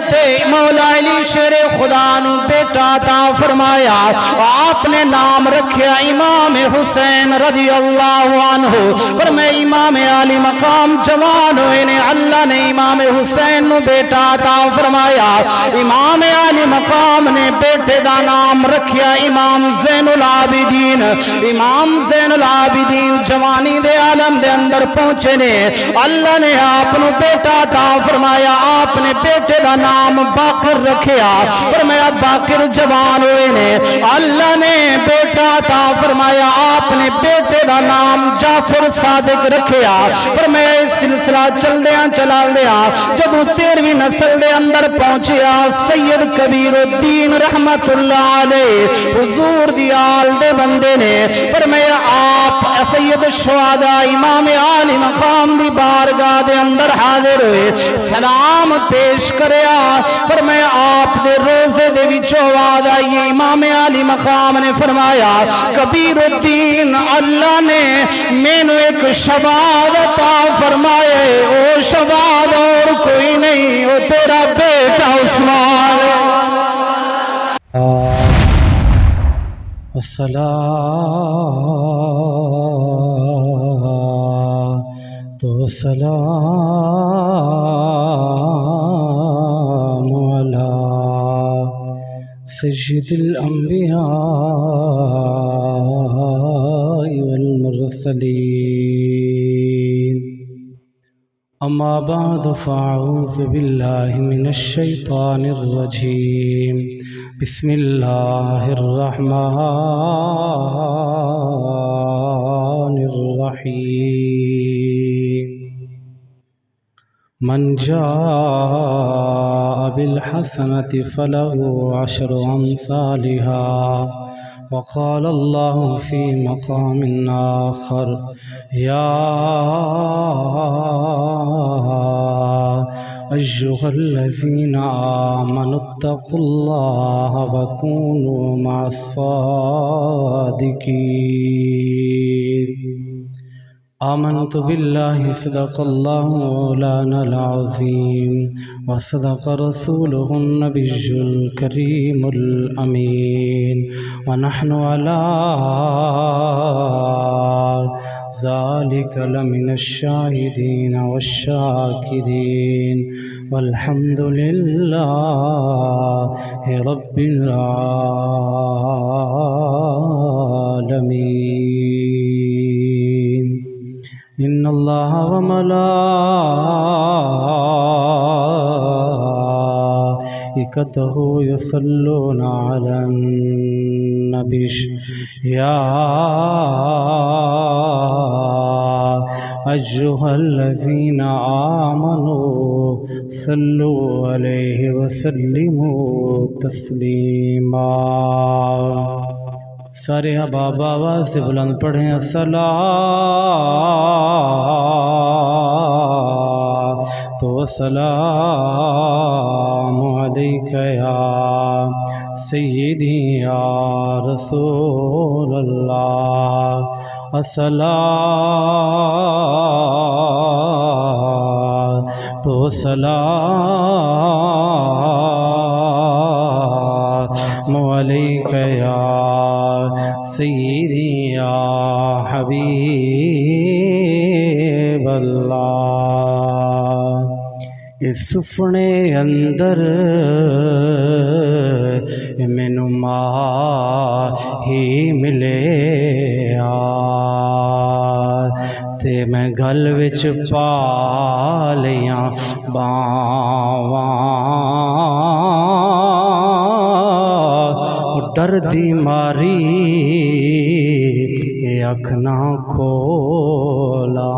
حضرت مولا علی شیر خدا نو بیٹا عطا فرمایا آپ نے نام رکھیا امام حسین رضی اللہ عنہ پر میں امام علی مقام جوان ہوئے نے اللہ نے امام حسین نو بیٹا عطا فرمایا امام علی مقام نے بیٹے دا نام رکھیا امام زین العابدین امام زین العابدین جوانی دے عالم دے اندر پہنچے نے اللہ نے آپ نو بیٹا عطا فرمایا آپ نے بیٹے دا نام باقر رکھیا فرمایا باقر جوان ہوئے نے اللہ نے بیٹا عطا فرمایا آپ نے بیٹے دا نام جعفر صادق رکھیا فرمایا اس سلسلہ چل دیاں چلا دیاں جدو 13ویں نسل دے اندر پہنچیا سید کبیر الدین رحمت اللہ علیہ حضور دی آل دے بندے نے فرمایا آپ سید الشہداء امام عالی مقام دی بارگاہ دے اندر حاضر ہوئے سلام پیش کریا فرمایا آپ دے روزے دے وچوں آواز آئی امام عالی مقام نے فرمایا کبیر الدین اللہ نے مینو ایک شباد عطا فرمائے او شباد اور کوئی نہیں وہ تیرا بیٹا عثمان تو سلام علی سید الانبیاء والمرسلین اما بعد فاعوذ باللہ من الشیطان الرجیم بسم اللہ الرحمن الرحیم من جاء بالحسنة فله 10 أمثالها وقال الله في مقام آخر يا أيها الذين آمنوا اتقوا الله وكونوا مع الصادقين آمنت بالله صدق الله مولانا العظيم وصدق رسوله النبي الكريم الأمين ونحن على ذلك لمن الشاهدين والشاكرين والحمد لله رب العالمين إن الله وملائكته يصلون على النبي يا أيها الذين آمنوا صلوا عليه وسلموا تسليما سارے احباب آواز سے بلند پڑھیں الصلاۃ والسلام علیک یا سیدی یا رسول اللہ الصلاۃ والسلام علیک یا سیدی یا حبیب اللہ اس سفنے اندر مینو ماہی ملے تے میں گل وچ پا لیاں باواں ڈر دی ماری اکھ نہ کھولاں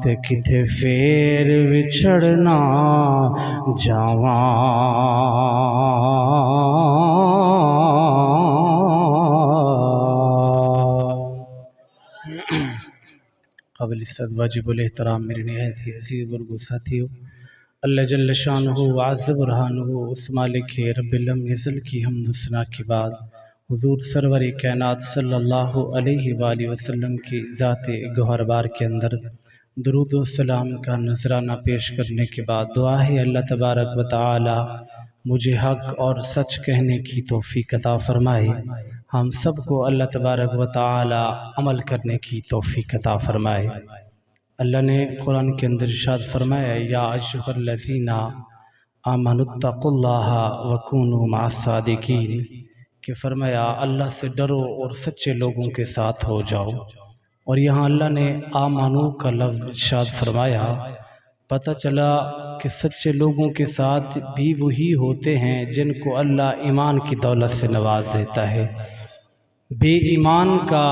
تے کتے پھر وچھڑنا جاواں قابل عزت واجب الاحترام میرے نہایت ہی عزیز برگو ساتھیو اللہ جل شانہ وعز برہانہ اس مالک رب لم یزل کی حمد و ثنا کے بعد حضور سرور کائنات صلی اللہ علیہ وآلہ وسلم کی ذات گوہر بار کے اندر درود و سلام کا نذرانہ پیش کرنے کے بعد دعا ہے اللہ تبارک و تعالی مجھے حق اور سچ کہنے کی توفیق عطا فرمائے، ہم سب کو اللہ تبارک و تعالی عمل کرنے کی توفیق عطا فرمائے۔ اللہ نے قرآن کے اندر ارشاد فرمایا یا ایھا الذین آمنوا اتقوا اللہ وکونوا مع الصادقین، کہ فرمایا اللہ سے ڈرو اور سچے لوگوں کے ساتھ ہو جاؤ۔ اور یہاں اللہ نے آمنو کا لفظ ارشاد فرمایا، پتہ چلا کہ سچے لوگوں کے ساتھ بھی وہی ہوتے ہیں جن کو اللہ ایمان کی دولت سے نواز دیتا ہے۔ بے ایمان کا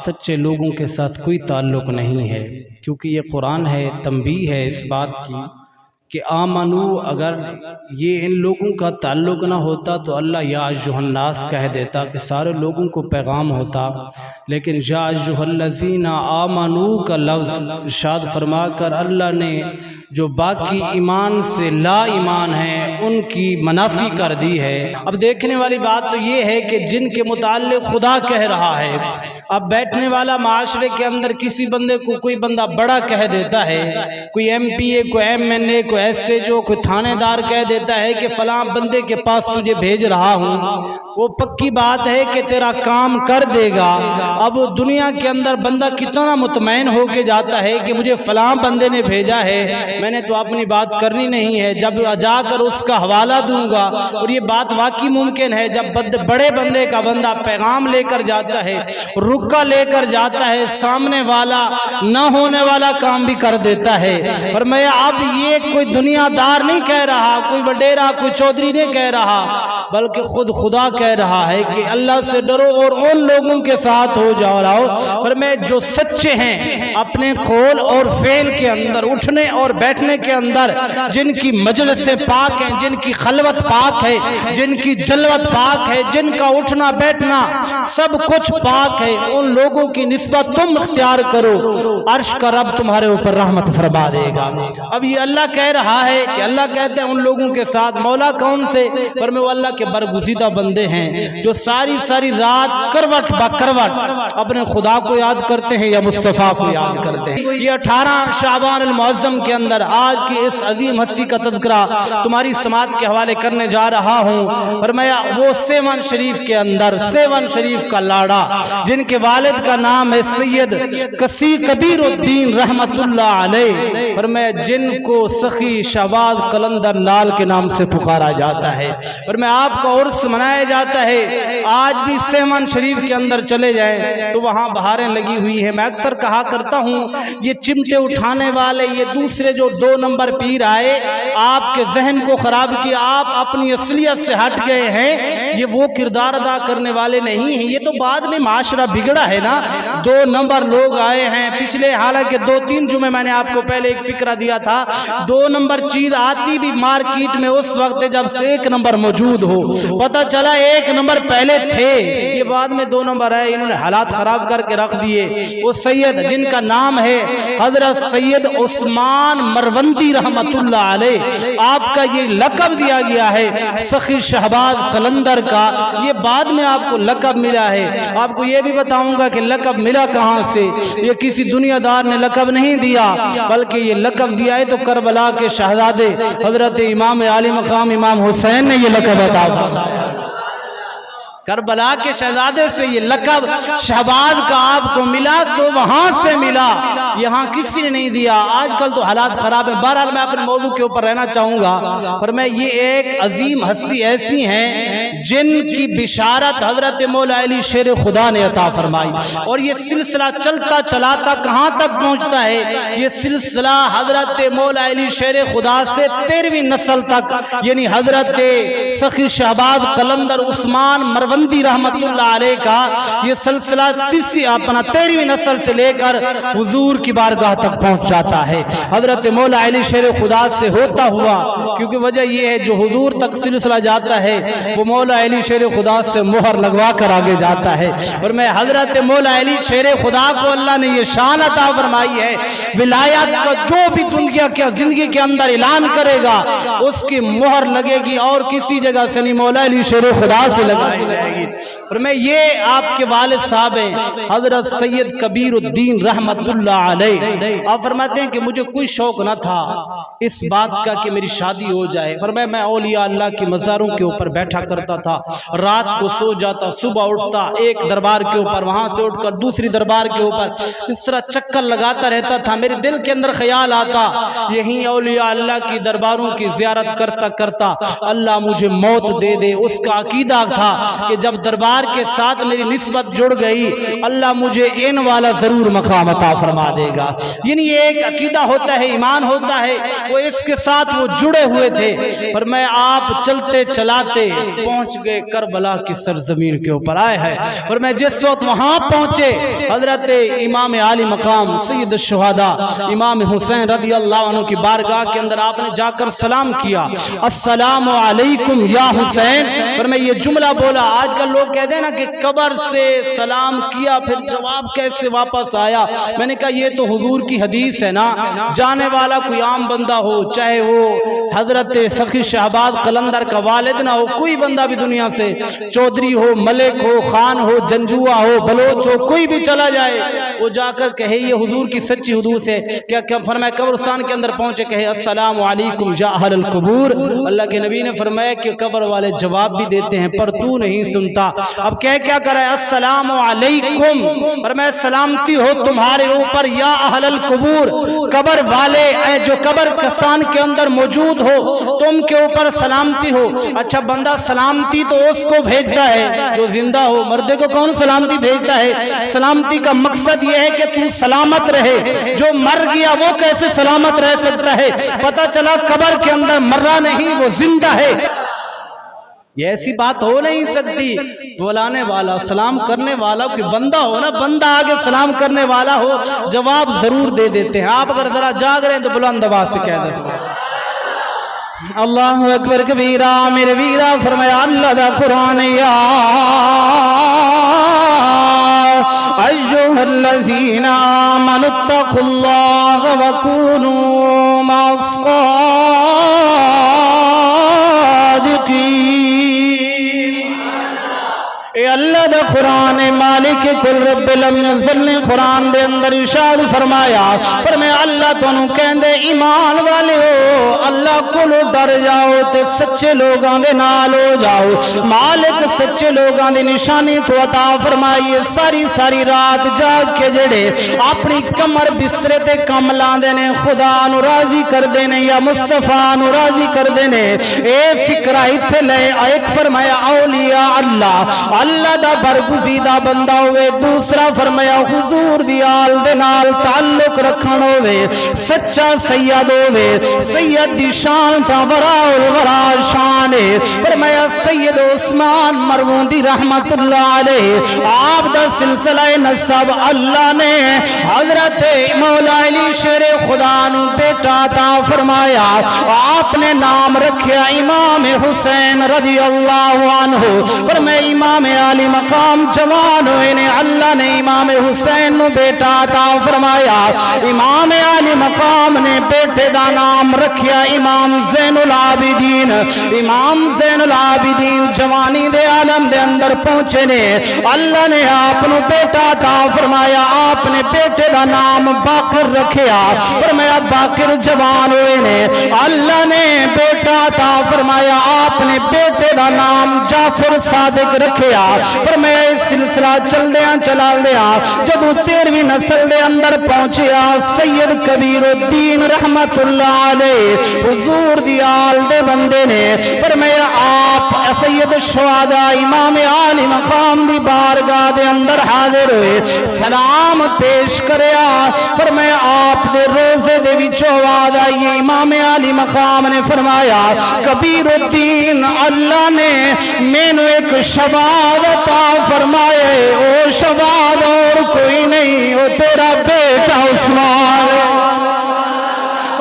سچے لوگوں کے ساتھ کوئی تعلق نہیں ہے، کیونکہ یہ قرآن ہے، تنبیہ ہے اس بات کی کہ آمنو اگر یہ ان لوگوں کا تعلق نہ ہوتا تو اللہ یا ایھا الناس کہہ دیتا کہ سارے لوگوں کو پیغام ہوتا، لیکن یا ایھا الذین آمنو کا لفظ ارشاد فرما کر اللہ نے جو باقی ایمان سے لا ایمان ہیں ان کی منافی کر دی ہے۔ اب دیکھنے والی بات تو یہ ہے کہ جن کے متعلق خدا کہہ رہا ہے، اب بیٹھنے والا معاشرے کے اندر کسی بندے کو کوئی بندہ بڑا کہہ دیتا ہے، کوئی ایم پی اے، کوئی ایم این اے، کوئی ایس ایچ او، کوئی تھانے دار کہہ دیتا ہے کہ فلاں بندے کے پاس تجھے بھیج رہا ہوں، وہ پکی بات ہے کہ تیرا کام کر دے گا۔ اب دنیا کے اندر بندہ کتنا مطمئن ہو کے جاتا ہے کہ مجھے فلاں بندے نے بھیجا ہے، میں نے تو اپنی بات کرنی نہیں ہے، جب جا کر اس کا حوالہ دوں گا۔ اور یہ بات واقعی ممکن ہے، جب بڑے بندے کا بندہ پیغام لے کر جاتا ہے، رکا لے کر جاتا ہے، سامنے والا نہ ہونے والا کام بھی کر دیتا ہے۔ فرمایا اب یہ کوئی دنیا دار نہیں کہہ رہا، کوئی وڈیرا، کوئی چودھری نہیں کہہ رہا، بلکہ خود خدا کہہ رہا ہے کہ اللہ سے ڈرو اور ان لوگوں کے ساتھ ہو جاؤ۔ فرمایا جو سچے ہیں اپنے قول اور فعل کے اندر، اٹھنے اور بیٹھنے کے اندر، جن کی مجلس پاک ہیں، جن کی خلوت پاک ہے، جن کی جلوت پاک ہے، جن کا اٹھنا بیٹھنا سب کچھ پاک ہے، ان لوگوں کی نسبت تم اختیار کرو، عرش کا رب تمہارے اوپر رحمت فرما دے گا۔ اب یہ اللہ کہہ رہا ہے کہ اللہ کہتے ہیں ان لوگوں کے ساتھ، مولا کون سے؟ فرمایا وہ اللہ کے برگزیدہ بندے ہیں جو ساری رات کروٹ با کروٹ اپنے خدا کو یاد کرتے ہیں یا مصطفیٰ کو یاد کرتے ہیں۔ یہ 18 شعبان المعظم کے اندر آج کی اس عظیم ہستی کا تذکرہ تمہاری سماعت کے حوالے کرنے جا رہا ہوں۔ فرمایا وہ 7 شریف کے اندر، 7 شریف کا لاڑا جن کے والد کا نام ہے سید کسی کبیر الدین رحمت اللہ علیہ، فرمایا جن کو سخی شہباز قلندر لال کے نام سے پکارا جاتا ہے، فرمایا آپ کا عرس منایا جاتا ہے۔ آج بھی 7 شریف کے اندر چلے جائیں تو وہاں بہاریں لگی ہوئی ہیں۔ میں اکثر کہا کرتا ہوں یہ چمٹے اٹھانے والے، یہ دوسرے جو 2 نمبر پیر آئے، آپ کے ذہن کو خراب کیا، آپ اپنی اصلیت سے ہٹ گئے ہیں، یہ وہ کردار ادا کرنے والے نہیں ہیں، یہ تو بعد میں معاشرہ بگڑا ہے نا۔ 2 نمبر لوگ آئے ہیں پچھلے، حالانکہ 2-3 جمعے میں نے آپ کو پہلے ایک فکرہ دیا تھا، 2 نمبر چیز آتی بھی مارکیٹ میں اس وقت جب 1 نمبر موجود ہو، پتہ چلا 1 نمبر پہلے تھے، یہ بعد میں 2 نمبر آئے، انہوں نے حالات خراب کر کے رکھ دیے۔ وہ سید جن کا نام ہے حضرت سید عثمان مروندی رحمت اللہ علیہ، آپ کا یہ لقب دیا گیا ہے سخی شہباز قلندر کا، یہ بعد میں آپ کو لقب ملا ہے۔ آپ کو یہ بھی بتاؤں گا کہ لقب ملا کہاں سے، یہ کسی دنیا دار نے لقب نہیں دیا، بلکہ یہ لقب دیا ہے تو کربلا کے شہزادے حضرت امام عالی مقام امام حسین نے یہ لقب عطا فرمایا۔ کربلا کے شہزادے سے یہ لقب شہباز کا آپ کو ملا تو وہاں سے ملا، یہاں کسی نے نہیں دیا۔ آج کل تو حالات خراب ہیں، بہرحال میں اپنے موضوع کے اوپر رہنا چاہوں گا۔ پر میں یہ ایک عظیم ہستی ایسی ہیں جن کی بشارت حضرت مولا علی شیر خدا نے عطا فرمائی، اور یہ سلسلہ چلتا چلاتا کہاں تک پہنچتا ہے؟ یہ سلسلہ حضرت مولا علی شیر خدا سے 13ویں نسل تک، یعنی حضرت سخی شہباز قلندر عثمان مروندی رحمت اللہ علیہ کا یہ سلسلہ 13ویں نسل سے لے کر حضور کی بارگاہ تک پہنچ جاتا ہے، حضرت مولا علی شیر خدا سے ہوتا ہوا، کیونکہ وجہ یہ ہے جو حضور تک سلسلہ جاتا ہے وہ مولا علی شیر خدا سے مہر لگوا کر آگے جاتا ہے۔ اور میں حضرت مولا علی شیر خدا کو اللہ نے یہ شان عطا فرمائی ہے، ولایت کا جو بھی دنیا کے زندگی کے اندر اعلان کرے گا اس کی مہر لگے گی، اور کسی جگہ سے نہیں، مولا علی شیر خدا سے لگائی جائے گی۔ اور میں یہ آپ کے والد صاحب ہیں حضرت سید کبیر الدین رحمت اللہ علیہ، آپ فرماتے ہیں کہ مجھے کوئی شوق نہ تھا اس بات کا کہ میری شادی ہو جائے، فرمایا میں اولیاء اللہ کی مزاروں کے اوپر بیٹھا کرتا تھا، رات کو سو جاتا، صبح اٹھتا، ایک دربار کے اوپر، وہاں سے اٹھ کر دوسری دربار کے اوپر، اس طرح چکر لگاتا رہتا تھا۔ میرے دل کے اندر خیال آتا یہیں اولیاء اللہ کی درباروں کی زیارت کرتا کرتا اللہ مجھے موت دے دے۔ اس کا عقیدہ تھا کہ جب دربار کے ساتھ میری نسبت جڑ گئی اللہ مجھے ان والا ضرور مقام عطا فرما دے گا۔ یعنی یہ ایک عقیدہ ہوتا ہے، ایمان ہوتا ہے، وہ اس کے ساتھ وہ جڑے ہوئے تھے۔ پر میں آپ چلتے چلاتے پہنچ گئے کربلا کی سرزمین کے اوپر آئے ہیں، اور میں جس وقت وہاں پہنچے حضرت امام عالی مقام سید الشہداء امام حسین رضی اللہ عنہ کی بارگاہ کے اندر آپ نے جا کر سلام کیا، السلام علیکم یا حسین۔ اور میں یہ جملہ بولا، آج کل لوگ کہتے ہیں نا کہ قبر سے سلام کیا پھر جواب کیسے واپس آیا، میں نے کہا یہ تو حضور کی حدیث ہے نا، جانے والا کوئی عام بندہ ہو، چاہے وہ حضرت فقی شہباز قلندر کا والد نہ ہو، کوئی بندہ بھی دنیا سے، چودھری ہو، ملک ہو، خان ہو، جنجوہ ہو، بلوچ ہو، کوئی بھی چلا جائے وہ جا کر کہے یہ حضور کی سچی حدیث ہے۔ کیا فرمایا قبرستان کے اندر پہنچے کہے السلام علیکم یا اہل القبور۔ اللہ کے نبی نے فرمایا کہ قبر والے جواب بھی دیتے ہیں پر تو نہیں سنتا۔ اب کیا کرا ہے السلام علیکم، فرمایا سلامتی ہو تمہارے اوپر یا اہل القبور، قبر والے اے جو قبر کسان کے اندر موجود ہو تم کے اوپر سلامتی ہو۔ اچھا بندہ سلامتی تو اس کو بھیجتا ہے جو زندہ ہو، مردے کو کون سلامتی بھیجتا ہے؟ سلامتی کا مقصد یہ ہے کہ تو سلامت رہے، جو مر گیا وہ کیسے سلامت رہ سکتا ہے؟ پتہ چلا قبر کے اندر مرا نہیں وہ زندہ ہے، یہ ایسی بات ہو نہیں سکتی۔ بلانے والا سلام کرنے والا کوئی بندہ ہو نا، بندہ آگے سلام کرنے والا ہو جواب ضرور دے دیتے ہیں۔ آپ اگر ذرا جاگ رہے ہیں تو بلند آواز سے کہہ دیں اللہ اکبر کبیرہ۔ میرے ویرا فرمایا اللہ دا قرآن یا ایھا الذین آمنوا اتقوا اللہ وکونوا مع الصادقین۔ اے اللہ دا قرآن مالک کل رب العالمین نے قرآن دے اندر ارشاد فرمایا اللہ تانوں کہندے ایمان والے ہو اللہ کولو ڈر جاؤ تے سچے لوگاں دے نال ہو جاؤ۔ مالک سچے لوگاں دی نشانی تو عطا فرمائیے، ساری رات جاگ کے جڑے اپنی کمر بسترے تے کم لاندے نے خدا نو راضی کر دینے یا مصطفیٰ نو راضی کر دینے۔ اے فکرہ ایتھے لے ایک فرمایا اولیاء اللہ دا برگزیدہ بندہ ہوئے، دوسرا فرمایا حضور دی آل دے نال تعلق رکھن ہوئے، سچا سید ہوئے، سید دی شان تا وراء الورا شان ہے۔ فرمایا سید عثمان مروندی رحمت اللہ علیہ آپ دا سلسلہ نسب اللہ نے حضرت مولا علی شیر خدا نو بیٹا عطا فرمایا، آپ نے نام رکھیا امام حسین رضی اللہ عنہ۔ فرمایا امام عالی مقام جوان ہوئے نے اللہ نے امام حسین نو بیٹا عطا فرمایا، امام عالی مقام نے بیٹے دا نام رکھیا امام زین العابدین۔ امام زین العابدین جوانی دے عالم دے اندر پہنچے نے، اللہ نے آپ نو بیٹا عطا فرمایا، آپ نے بیٹے دا نام باقر رکھیا۔ فرمایا باقر جوان ہوئے نے، اللہ نے بیٹا عطا فرمایا، آپ نے بیٹے دا نام جعفر صادق رکھیا۔ فرمایا اس سلسلہ چل دیا جدو 13ویں نسل دے اندر پہنچیا سید کبیر الدین رحمت اللہ علیہ حضور دی آل دے بندے نے۔ فرمایا آپ سید الشہداء امام عالی مقام دی بارگاہ دے اندر حاضر ہوئے، سلام پیش کریا۔ فرمایا آپ دے روزے دے وچوں آواز آئی، امام عالی مقام نے فرمایا کبیر الدین اللہ نے مینو ایک شباد عطا فرمائے، او شباد اور کوئی نہیں، وہ تیرا بیٹا عثمان۔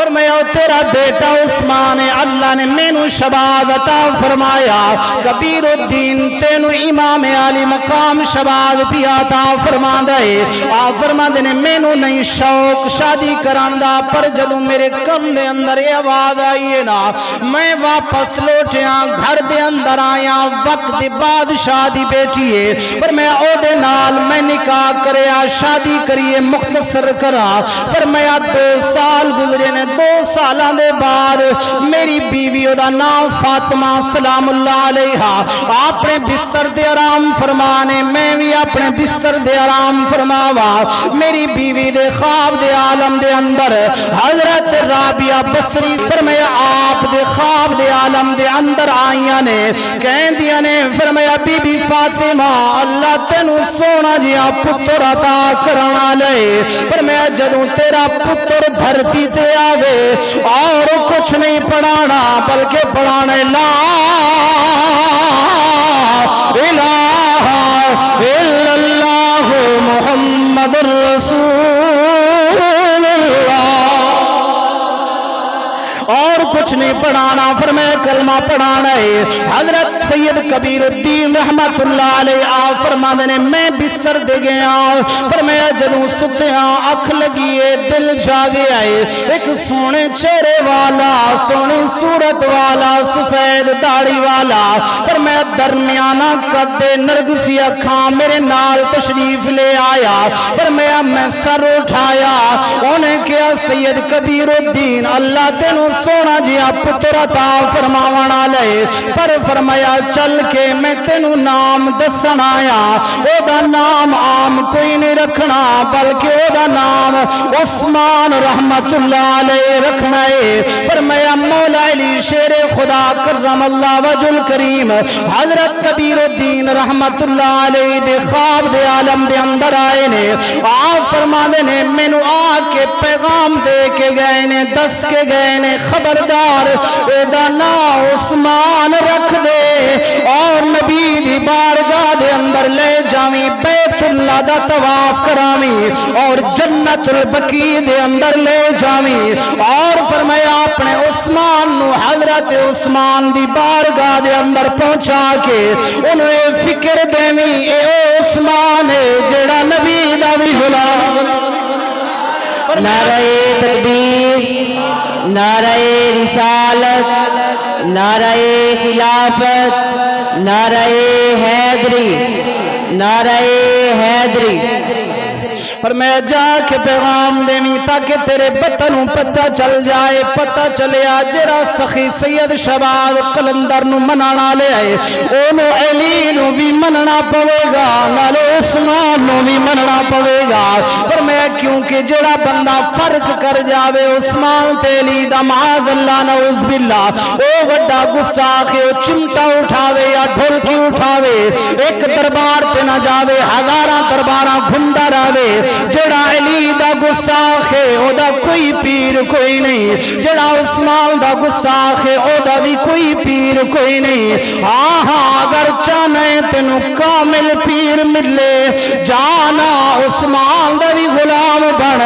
فرمایا تیرا بیٹا عثمان اللہ نے مینو شباد عطا فرمایا کبیر الدین تینو امام علی مقام شباد بھی عطا فرما دے آپ فرما دے مینو نہیں شوق شادی کران دا پر جدوں میرے کم دے اندر یہ آواز آئی ہے نا میں واپس لوٹیاں گھر دے اندر آیا وقت دے بعد شادی بیٹی ہے پر میں او دے نال میں نکاح کریا شادی کریے مختصر کرا فرمایا 2 سال گزرے نے 2 سالاں دے بعد میری بیوی دا نام فاطمہ سلام اللہ علیہا اپنے بستر دے آرام فرمانے میں بھی اپنے بستر دے آرام فرماوا میری بیوی دے خواب دے عالم دے اندر حضرت رابعہ بصری فرمایا آپ دے خواب دے عالم دے اندر آئیاں نے کہن دیا نے فرمایا بی بی فاطمہ اللہ تینو سونا جیا پتر عطا کرنا لے فرمایا جدوں تیرا پتر دھرتی تے آوے اور کچھ نہیں پڑھانا بلکہ پڑھانا لا الہ الا اللہ محمد الرسول اللہ اور کچھ نہیں پڑھانا فرمایا کلمہ پڑھانا ہے حضرت سید کبیر الدین رحمت اللہ علیہ آپ فرما دینے میں بستر دے گیا فرمایا جدوں ستیا اکھ لگیے دل جاگے آئے ایک سونے چہرے والا سونی صورت والا سفید داڑھی والا فرمایا درمیانہ قد نرگسی اکھاں میرے نال تشریف لے آیا فرمایا میں سر اٹھایا انہیں کیا سید کبیر الدین اللہ تینوں سونا جیا پتر عطا فرماونا لے پر فرمایا چل کے میں تینو نام دسن آیا او دا نام عام کوئی نہیں رکھنا بلکہ او دا نام عثمان رحمت اللہ علیہ رکھنا ہے فرمایا مولا علی شیر خدا کرم اللہ وجہ الکریم حضرت کبیر الدین رحمت اللہ علیہ دے خواب دے عالم دے اندر آئے نے آپ فرما دے نے مینو آ کے پیغام دے کے گئے نے دس کے گئے نے خبردار ادا نا عثمان رکھ دے اور نبی دی بارگاہ دے اندر لے جاویں بیت اللہ دا طواف کراویں اور جنت البقیع دے اندر لے جاویں اور فرمایا اپنے عثمان نو حضرت عثمان دی بارگاہ دے اندر پہنچا کے انہیں فکر دیویں اے عثمان جڑا نبی دا بھی غلام نعرہ تکبیر نعرہ رسالت نعرہ خلافت نعرہ حیدری نعرہ حیدری اور میں جا کے پیغام دیویں تاکہ تیرے بطنوں پتہ چل جائے پتہ چلے جرا سخی سید شباد قلندر نو منانا لے آئے اونو علی نو بھی مننا پوے گا نالے عثمان نو بھی مننا پوے گا اور میں کیونکہ جڑا بندہ فرق کر جاوے عثمان تیلی دا معاذ اللہ نعوذ باللہ او وڈا گساخے او چمٹا اٹھاوے یا ڈھولکی اٹھاوے ایک دربار تے نہ جاوے ہزاراں درباراں گھنڈا راوے جڑا علی دا گساخ ہے او دا کوئی پیر کوئی نہیں جڑا عثمان دا گساخ ہے او دا بھی کوئی پیر کوئی نہیں ہاں ہاں اگر چاہنے تینو کامل پیر ملے جانا عثمان دا بھی غلام بڑھ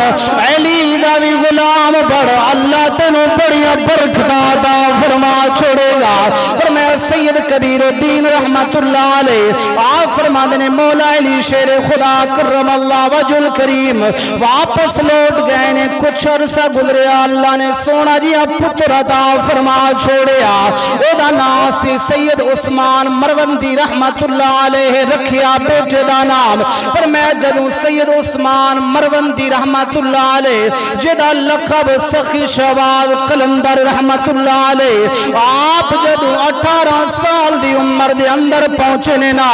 علی دا بھی غلام بڑھ اللہ تینو بڑی برکت عطا فرما چھوڑے گا فرمایا سید کبیر الدین رحمت اللہ علیہ آپ فرما دینے مولا علی شیر خدا کرم اللہ وجہ الکریم واپس لوٹ گئے نے کچھ عرصہ گزریا اللہ نے سونا جیا پتر عطا فرما چھوڑیا او دا ناسی سید عثمان مروندی رحمت اللہ علیہ رکھیا بیٹے دا نام پر میں جدوں سید عثمان مروندی رحمت اللہ علیہ جدا لقب سخی شباد قلندر رحمت اللہ علیہ آپ جدوں 18 سال دی عمر دے اندر پہنچنے نا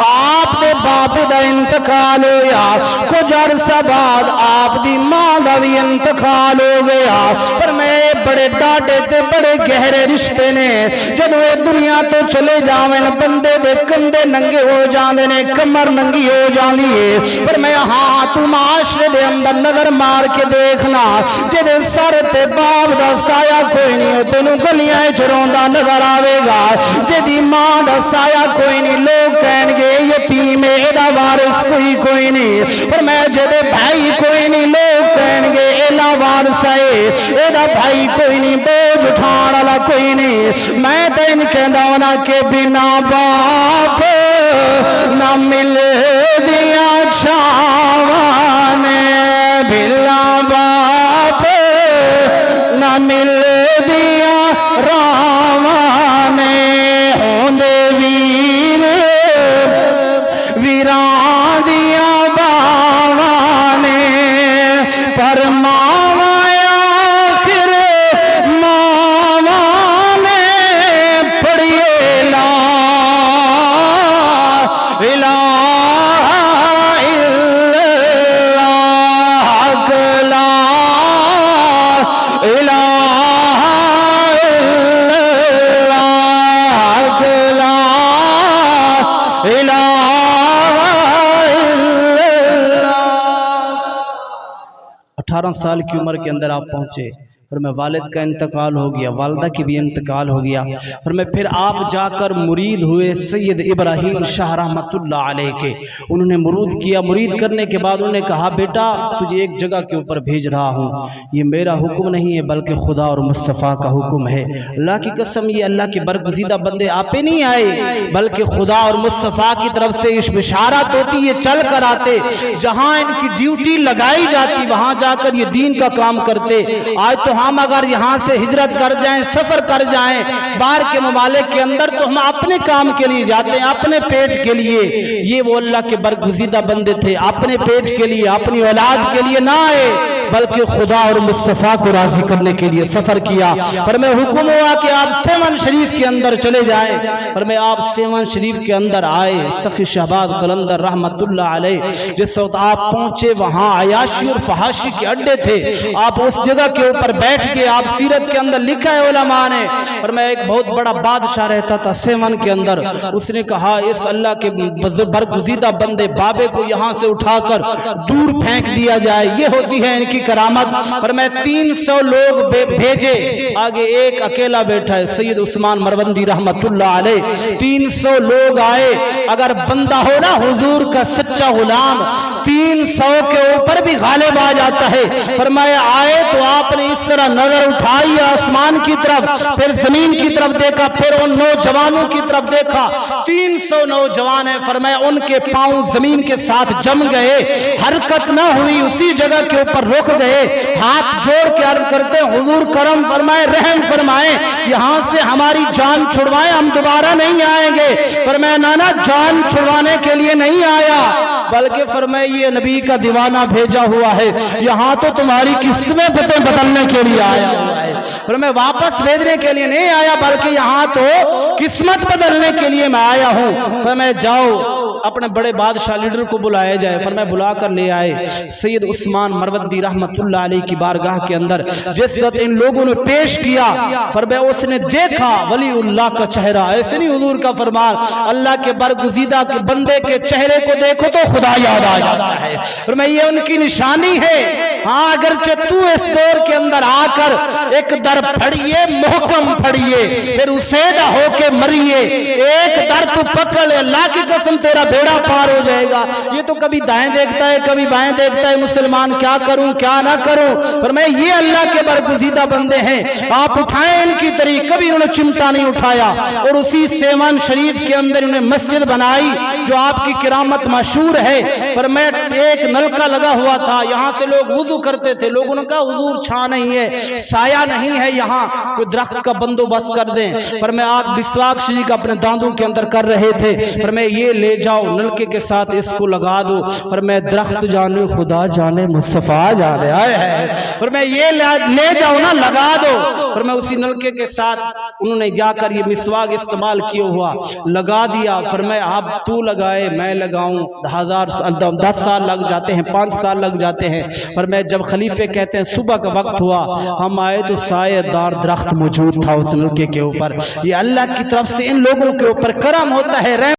آپ دے باپ دا انتقال ہویا کچھ عرصہ بعد آپ دی ماں دا بھی انتقال ہو گیا پر میں بڑے ڈاڈے تے بڑے گہرے رشتے نے جدو اے دنیا تو چلے جاویں بندے دے کندے ننگے ہو جاندے نے کمر ننگی ہو جاندی ہے پر میں ہاں تو معاشرے دے اندر نظر مار کے دیکھنا جدے سر تے باپ دا سایہ کوئی نہیں ہو تینوں گلیاں چروندا نظر آوے گا جدی ماں دا سایہ کوئی نہیں لوگ کہن گے یتیم ہے ادا وارث کوئی نہیں پر میں جدے بھائی کوئی نہیں لوگ کہن گے اے لا دا وارث ہے ایدا بھائی کوئی نہیں بوجھ اٹھان والا کوئی نہیں میں تین کہندا ہونا کہ بنا باپ نہ مل دیا چھاوانے بلا باپ نہ مل دیا راوانے ہوندے ویر ویران دیا باوانے پر ماوا آخر ماوا نے پڑھیے لا الہ الا اللہ لا الہ الا اللہ لا الہ 18 سال کی عمر کے اندر آپ پہنچے اور میں والد کا انتقال ہو گیا والدہ کی بھی انتقال ہو گیا اور میں پھر آپ جا کر مرید ہوئے سید ابراہیم شاہ رحمت اللہ علیہ کے انہوں نے مرید کیا مرید کرنے کے بعد انہوں نے کہا بیٹا تجھے ایک جگہ کے اوپر بھیج رہا ہوں یہ میرا حکم نہیں ہے بلکہ خدا اور مصطفیٰ کا حکم ہے اللہ کی قسم یہ اللہ کے برگزیدہ بندے آپ پہ نہیں آئے بلکہ خدا اور مصطفیٰ کی طرف سے اس بشارت ہوتی یہ چل کر آتے جہاں ان کی ڈیوٹی لگائی جاتی وہاں جا کر یہ دین کا کام کرتے آج تو ہم اگر یہاں سے ہجرت کر جائیں سفر کر جائیں باہر کے ممالک کے اندر تو ہم اپنے کام کے لیے جاتے ہیں اپنے پیٹ کے لیے یہ وہ اللہ کے برگزیدہ بندے تھے اپنے پیٹ کے لیے اپنی اولاد کے لیے نہ آئے بلکہ خدا اور مصطفیٰ کو راضی کرنے کے لیے سفر کیا پر میں حکم ہوا کہ آپ سیون شریف کے اندر چلے جائیں پر میں آپ سیون شریف کے اندر آئے سخی شہباز قلندر رحمت اللہ علیہ جس وقت آپ پہنچے وہاں عیاشی اور فحاشی کے اڈے تھے آپ اس جگہ کے اوپر بیٹھ کے آپ سیرت کے اندر لکھا ہے علماء نے اور میں ایک بہت بڑا بادشاہ رہتا تھا سیون کے اندر اس نے کہا اس اللہ کے برگزیدہ بندے بابے کو یہاں سے اٹھا کر دور پھینک دیا جائے یہ ہوتی ہے ان کی کرامت پر میں 300 لوگ بھیجے آگے ایک اکیلا بیٹھا ہے سید عثمان مروندی رحمت اللہ علیہ 300 لوگ آئے اگر بندہ ہو نا حضور کا سچا غلام 300 کے اوپر بھی غالب آ جاتا ہے فرمایا آئے تو آپ نے اس طرح نظر اٹھائی آسمان کی طرف پھر زمین کی طرف دیکھا پھر ان نوجوانوں کی طرف دیکھا 300 نوجوان ہیں فرمایا ان کے پاؤں زمین کے ساتھ جم گئے حرکت نہ ہوئی اسی جگہ کے اوپر رک گئے ہاتھ جوڑ کے عرض کرتے حضور کرم فرمائے رحم فرمائے یہاں سے ہماری جان چھڑوائیں ہم دوبارہ نہیں آئیں گے فرمایا نانا جان چھڑوانے کے لیے نہیں آیا بلکہ فرمائے یہ نبی کا دیوانہ بھیجا ہوا ہے یہاں تو تمہاری قسمیں بدلنے کے لیے آیا ہوا ہے فرمایا واپس بھیجنے کے لیے نہیں آیا بلکہ یہاں تو قسمت بدلنے کے لیے میں آیا ہوں فرمایا جاؤ اپنے بڑے بادشاہ لیڈر کو بلایا جائے فرمایا بلا کر لے آئے سید عثمان مروندی رحمت اللہ علیہ کی بارگاہ کے اندر جس وقت ان لوگوں نے پیش کیا فرمایا اس نے دیکھا ولی اللہ کا چہرہ ایسے نہیں حضور کا فرمان اللہ کے برگزیدہ کے بندے کے چہرے کو دیکھو تو خدا یاد آ جاتا ہے فرمایا یہ ان کی نشانی ہے ہاں اگرچہ تو اس دور کے اندر آ کر ایک در پھڑیے محکم پھڑیے پھر اسیدہ ہو کے مریے ایک در تو پکڑ لے اللہ کی قسم تیرا بیڑا پار ہو جائے گا یہ تو کبھی دائیں دیکھتا ہے کبھی بائیں دیکھتا ہے مسلمان کیا کروں کیا نہ کروں فرمایا یہ اللہ کے برگزیدہ بندے ہیں آپ اٹھائیں ان کی طریق کبھی انہوں نے چمٹا نہیں اٹھایا اور اسی سیون شریف کے اندر انہیں مسجد بنائی جو آپ کی کرامت مشہور ہے فرمایا ایک نلکا لگا ہوا تھا یہاں سے لوگ وضو کرتے تھے لوگوں نے کہا حضور چھا نہیں ہے سایہ نہیں ہے یہاں کوئی درخت کا بندوبست کر دیں فرمایا آپ مسواک شریف اپنے داندوں کے اندر کر رہے تھے فرمایا یہ لے جاؤ نلکے کے ساتھ اس کو لگا دو فرمایا درخت جانے خدا جانے مصطفیٰ جانے آئے ہیں فرمایا یہ لے جاؤ نا لگا دو فرمایا اسی نلکے کے ساتھ انہوں نے جا کر یہ مسواک استعمال کیا ہوا لگا دیا فرمایا آپ تو لگائے میں لگاؤں 10 سال لگ جاتے ہیں 5 سال لگ جاتے ہیں فرمایا جب خلیفے کہتے ہیں صبح کا وقت ہوا ہم آئے تو سایہ دار درخت موجود تھا اس نلکے کے اوپر یہ اللہ کی طرف سے ان لوگوں کے اوپر کرم ہوتا ہے